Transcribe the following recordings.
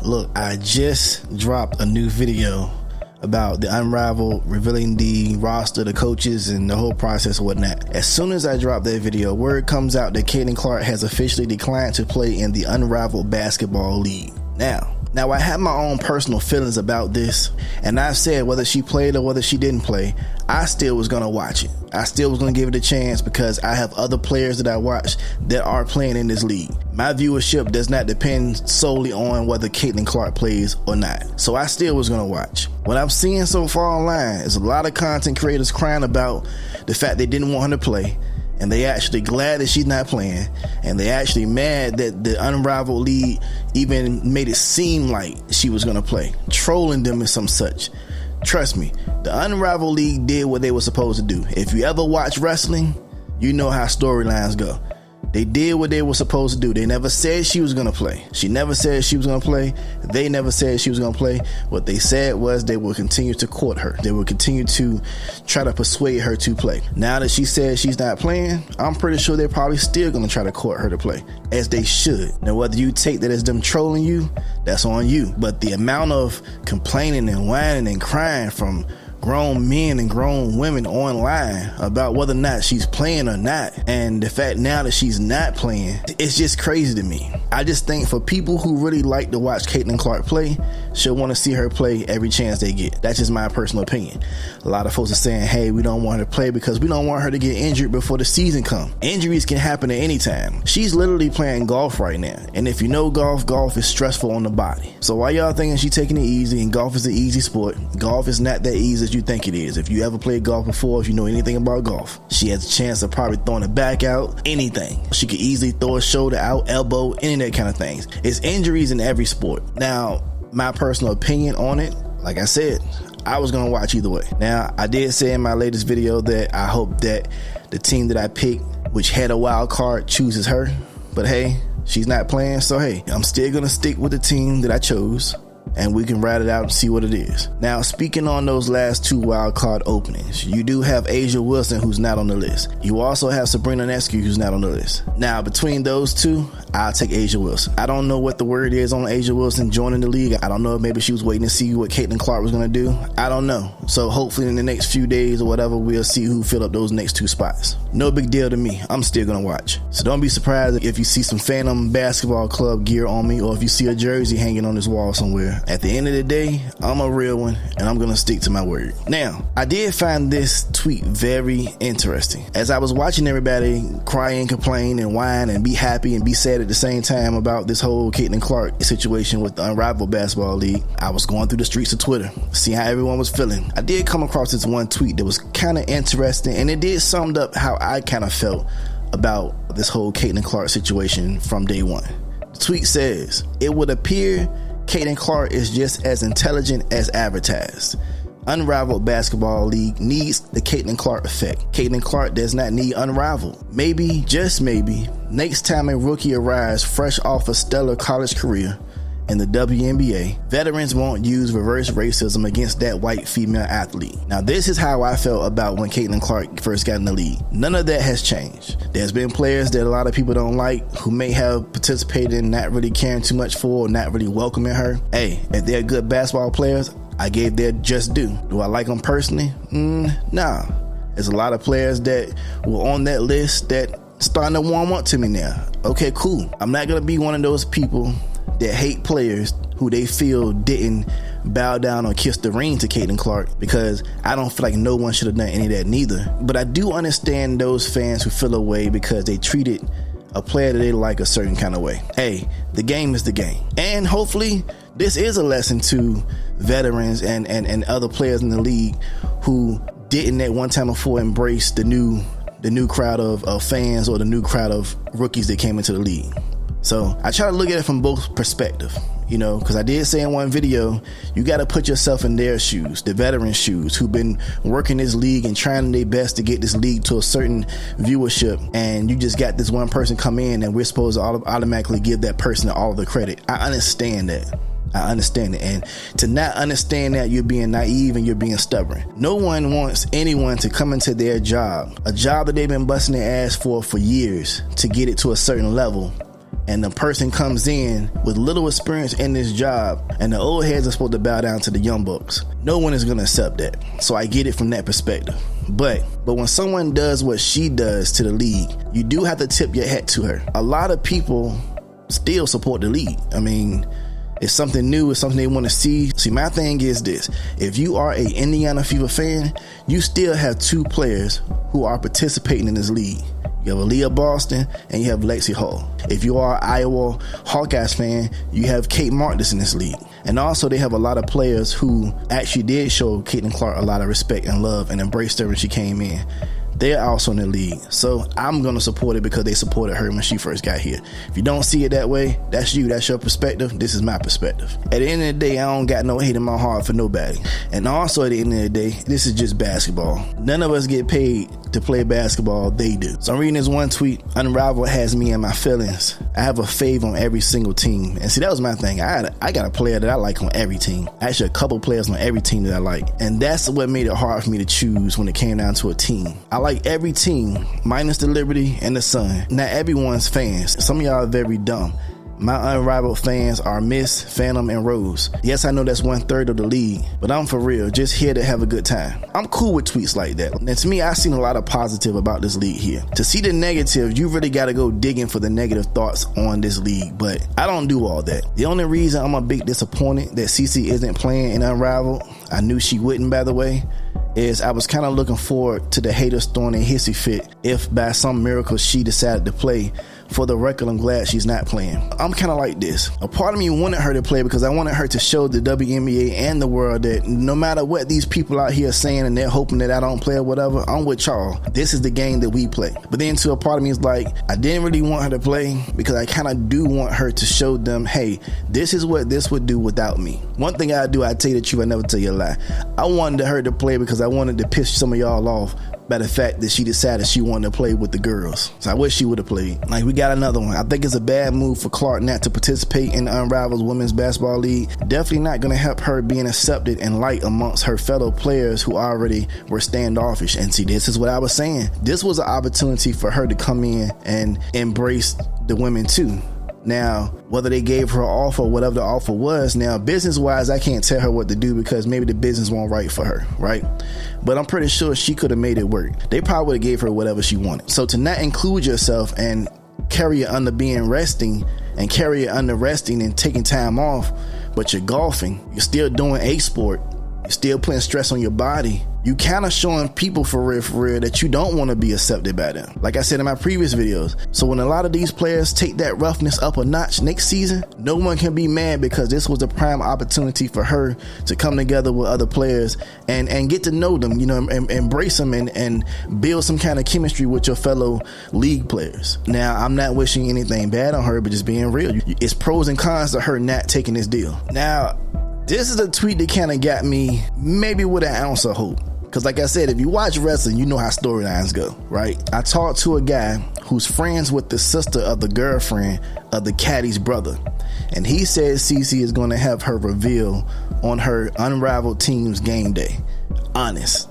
Look, I just dropped a new video about the Unrivaled, revealing the roster, the coaches, and the whole process and whatnot. As soon as I drop that video, word comes out that Caitlyn Clark has officially declined to play in the Unrivaled Basketball League. Now I have my own personal feelings about this, and I've said whether she played or whether she didn't play, I still was going to watch it. I still was going to give it a chance because I have other players that I watch that are playing in this league. My viewership does not depend solely on whether Caitlyn Clark plays or not. So I still was going to watch. What I'm seeing so far online is a lot of content creators crying about the fact they didn't want her to play, and they actually glad that she's not playing, and they actually mad that the Unrivaled League even made it seem like she was going to play, trolling them and some such. Trust me, the Unrivaled League did what they were supposed to do. If you ever watch wrestling, you know how storylines go. They did what they were supposed to do. They never said she was going to play. She never said she was going to play. They never said she was going to play. What they said was they will continue to court her. They will continue to try to persuade her to play. Now that she said she's not playing, I'm pretty sure they're probably still going to try to court her to play, as they should. Now, whether you take that as them trolling you, that's on you. But the amount of complaining and whining and crying from grown men and grown women online about whether or not she's playing or not, and the fact now that she's not playing, it's just crazy to me. I just think for people who really like to watch Caitlyn Clark play, she'll want to see her play every chance they get. That's just my personal opinion. A lot of folks are saying, hey, we don't want her to play because we don't want her to get injured before the season comes. Injuries can happen at any time. She's literally playing golf right now, and if you know golf is stressful on the body. So while y'all thinking she's taking it easy, and golf is an easy sport, golf is not that easy as you think it is. If you ever played golf before, if you know anything about golf, she has a chance of probably throwing it back out, anything. She could easily throw a shoulder out, elbow, any of that kind of things. It's injuries in every sport. Now, my personal opinion on it, like I said, I was going to watch either way. Now, I did say in my latest video that I hope that the team that I picked, which had a wild card, chooses her. But hey, she's not playing, so hey, I'm still going to stick with the team that I chose, and we can ride it out and see what it is. Now, speaking on those last two wild card openings, you do have Asia Wilson, who's not on the list. You also have Sabrina Ionescu, who's not on the list. Now, between those two, I'll take Asia Wilson. I don't know what the word is on Asia Wilson joining the league. I don't know if maybe she was waiting to see what Caitlyn Clark was going to do. I don't know. So hopefully in the next few days or whatever, we'll see who fill up those next two spots. No big deal to me. I'm still going to watch. So don't be surprised if you see some Phantom Basketball Club gear on me, or if you see a jersey hanging on this wall somewhere. At the end of the day, I'm a real one, and I'm going to stick to my word. Now, I did find this tweet very interesting. As I was watching everybody cry and complain and whine and be happy and be sad at the same time about this whole Caitlyn Clark situation with the Unrivaled Basketball League, I was going through the streets of Twitter, seeing how everyone was feeling. I did come across this one tweet that was kind of interesting, and it did sum up how I kind of felt about this whole Caitlyn Clark situation from day one. The tweet says, "It would appear Caitlyn Clark is just as intelligent as advertised. Unrivaled Basketball League needs the Caitlyn Clark effect. Caitlyn Clark does not need Unrivaled. Maybe, just maybe, next time a rookie arrives fresh off a stellar college career in the WNBA, veterans won't use reverse racism against that white female athlete." Now, this is how I felt about when Caitlyn Clark first got in the league. None of that has changed. There's been players that a lot of people don't like, who may have participated in not really caring too much for, or not really welcoming her. Hey, if they're good basketball players, I gave their just due. Do I like them personally? Nah. There's a lot of players that were on that list that starting to warm up to me now. Okay, cool. I'm not going to be one of those people that hate players who they feel didn't bow down or kiss the ring to Caitlyn Clark, because I don't feel like no one should have done any of that neither. But I do understand those fans who feel away because they treated a player that they like a certain kind of way. Hey, the game is the game. And hopefully this is a lesson to veterans and other players in the league who didn't at one time before embrace the new crowd of fans or the new crowd of rookies that came into the league. So I try to look at it from both perspectives, you know, because I did say in one video, you got to put yourself in their shoes, the veterans' shoes, who've been working this league and trying their best to get this league to a certain viewership, and you just got this one person come in and we're supposed to automatically give that person all of the credit. I understand that. I understand it. And to not understand that, you're being naive and you're being stubborn. No one wants anyone to come into their job, a job that they've been busting their ass for years, to get it to a certain level, and the person comes in with little experience in this job, and the old heads are supposed to bow down to the young bucks, no one is going to accept that. So I get it from that perspective. But when someone does what she does to the league, you do have to tip your hat to her. A lot of people still support the league. I mean, it's something new. It's something they want to see. See, my thing is this. If you are a Indiana Fever fan, you still have two players who are participating in this league. You have Aaliyah Boston and you have Lexi Hall. If you are an Iowa Hawkeyes fan, you have Kate Martin in this league. And also they have a lot of players who actually did show Caitlyn Clark a lot of respect and love and embraced her when she came in. They're also in the league. So I'm going to support it because they supported her when she first got here. If you don't see it that way, that's you. That's your perspective. This is my perspective. At the end of the day, I don't got no hate in my heart for nobody. And also at the end of the day, this is just basketball. None of us get paid to play basketball. They do. So I'm reading this one tweet. Unrivaled has me in my feelings. I have a fave on every single team. And see, that was my thing. I got a player that I like on every team. Actually, a couple players on every team that I like. And that's what made it hard for me to choose when it came down to a team. I like every team, minus the Liberty and the Sun. Not everyone's fans. Some of y'all are very dumb. My Unrivaled fans are Miss, Phantom, and Rose. Yes, I know that's 1/3 of the league, but I'm for real, just here to have a good time. I'm cool with tweets like that. And to me, I've seen a lot of positive about this league here. To see the negative, you really got to go digging for the negative thoughts on this league, but I don't do all that. The only reason I'm a big disappointed that CC isn't playing in Unrivaled, I knew she wouldn't, by the way, is I was kind of looking forward to the haters throwing a hissy fit if by some miracle she decided to play. For the record, I'm glad she's not playing. I'm kind of like this. A part of me wanted her to play because I wanted her to show the WNBA and the world that no matter what these people out here are saying and they're hoping that I don't play or whatever, I'm with y'all. This is the game that we play. But then to a part of me is like, I didn't really want her to play because I kind of do want her to show them, hey, this is what this would do without me. One thing I do, I tell you the truth, I never tell you a lie. I wanted her to play because I wanted to piss some of y'all off by the fact that she decided she wanted to play with the girls. So I wish she would have played. Like, we got another one. I think it's a bad move for Clark not to participate in the Unrivaled Women's Basketball League. Definitely not going to help her being accepted and liked amongst her fellow players who already were standoffish. And see, this is what I was saying. This was an opportunity for her to come in and embrace the women too. Now, whether they gave her an offer, whatever the offer was, now business-wise, I can't tell her what to do because maybe the business won't right for her, right? But I'm pretty sure she could have made it work. They probably would have gave her whatever she wanted. So to not include yourself and carry it under being resting and carry it under resting and taking time off, but you're golfing, you're still doing a sport, you're still putting stress on your body, you kind of showing people for real that you don't want to be accepted by them. Like I said in my previous videos. So when a lot of these players take that roughness up a notch next season, no one can be mad because this was the prime opportunity for her to come together with other players and get to know them, you know, and embrace them and build some kind of chemistry with your fellow league players. Now, I'm not wishing anything bad on her, but just being real. It's pros and cons to her not taking this deal. Now, this is a tweet that kind of got me maybe with an ounce of hope. Because like I said, if you watch wrestling, you know how storylines go, right? I talked to a guy who's friends with the sister of the girlfriend of the caddy's brother. And he says CC is going to have her reveal on her Unrivaled team's game day. Honest.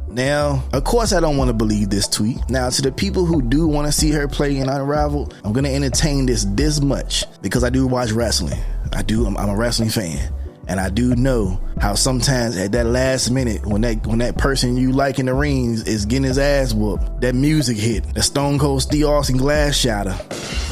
Now, of course, I don't want to believe this tweet. Now, to the people who do want to see her play in Unrivaled, I'm going to entertain this much because I do watch wrestling. I'm a wrestling fan. And I do know how sometimes at that last minute, when that person you like in the ring is getting his ass whooped, that music hit, the Stone Cold Steve Austin glass shatter,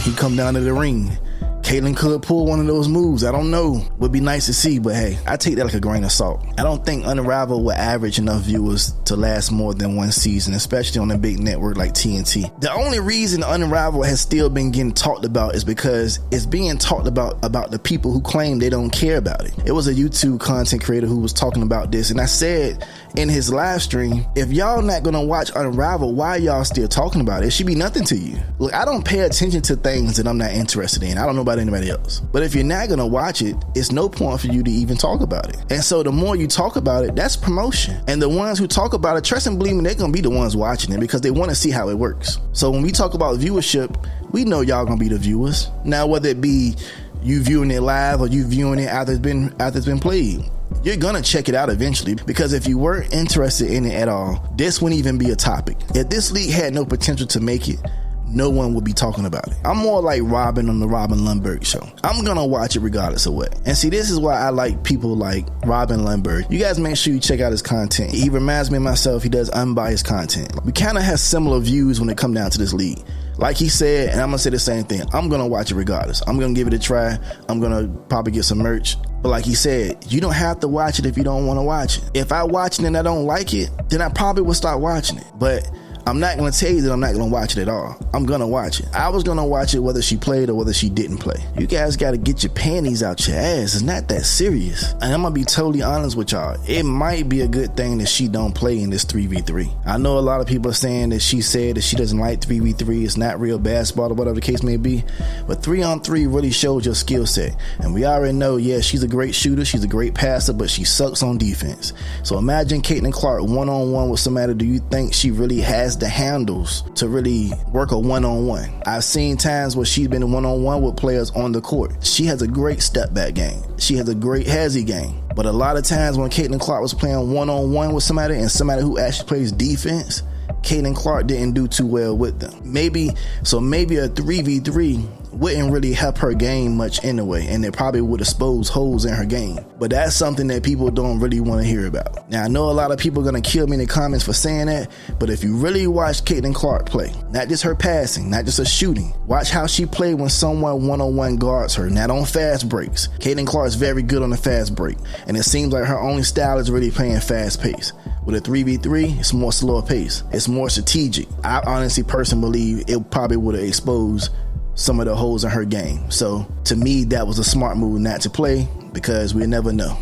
he come down to the ring. Caitlyn could pull one of those moves. I don't know. Would be nice to see, but hey, I take that like a grain of salt. I don't think Unrivaled will average enough viewers to last more than one season, especially on a big network like TNT. The only reason Unrivaled has still been getting talked about is because it's being talked about the people who claim they don't care about it. It was a YouTube content creator who was talking about this, and I said in his live stream, if y'all not gonna watch Unrivaled, why y'all still talking about it? It should be nothing to you. Look, I don't pay attention to things that I'm not interested in. I don't know about anybody else. But if you're not gonna watch it, it's no point for you to even talk about it. And so the more you talk about it, that's promotion. And the ones who talk about it, trust and believe me, they're gonna be the ones watching it because they want to see how it works. So when we talk about viewership, we know y'all gonna be the viewers. Now, whether it be you viewing it live or you viewing it after it's been played, you're gonna check it out eventually, because if you weren't interested in it at all, this wouldn't even be a topic. If this league had no potential to make it, no one would be talking about it. I'm more like Robin on the Robin Lundberg show. I'm gonna watch it regardless of what. And see, this is why I like people like Robin Lundberg. You guys make sure you check out his content. He reminds me of myself. He does unbiased content. We kind of have similar views when it comes down to this league. Like he said, and I'm gonna say the same thing, I'm gonna watch it regardless. I'm gonna give it a try. I'm gonna probably get some merch. But like he said, you don't have to watch it if you don't want to watch it. If I watch it and I don't like it, then I probably will stop watching it. But I'm not going to tell you that I'm not going to watch it at all. I'm going to watch it. I was going to watch it whether she played or whether she didn't play. You guys got to get your panties out your ass. It's not that serious. And I'm going to be totally honest with y'all. It might be a good thing that she don't play in this 3v3. I know a lot of people are saying that she said that she doesn't like 3v3. It's not real basketball or whatever the case may be. But 3-on-3 really shows your skill set. And we already know, yeah, she's a great shooter. She's a great passer, but she sucks on defense. So imagine Caitlyn Clark one-on-one with somebody. Do you think she really has the handles to really work a one-on-one? I've seen times where she's been one-on-one with players on the court. She has a great step back game. She has a great hezzy game. But a lot of times when Caitlyn Clark was playing one-on-one with somebody and somebody who actually plays defense, Caitlyn Clark didn't do too well with them. Maybe a 3v3 wouldn't really help her game much anyway, and it probably would expose holes in her game. But that's something that people don't really want to hear about. Now, I know a lot of people are going to kill me in the comments for saying that, but if you really watch Caitlyn Clark play, not just her passing, not just her shooting, watch how she played when someone one-on-one guards her, not on fast breaks. Caitlyn Clark is very good on the fast break, and it seems like her only style is really playing fast pace. With a 3v3, it's more slower pace. It's more strategic. I honestly personally believe it probably would have exposed some of the holes in her game. So to me, that was a smart move not to play, because we never know.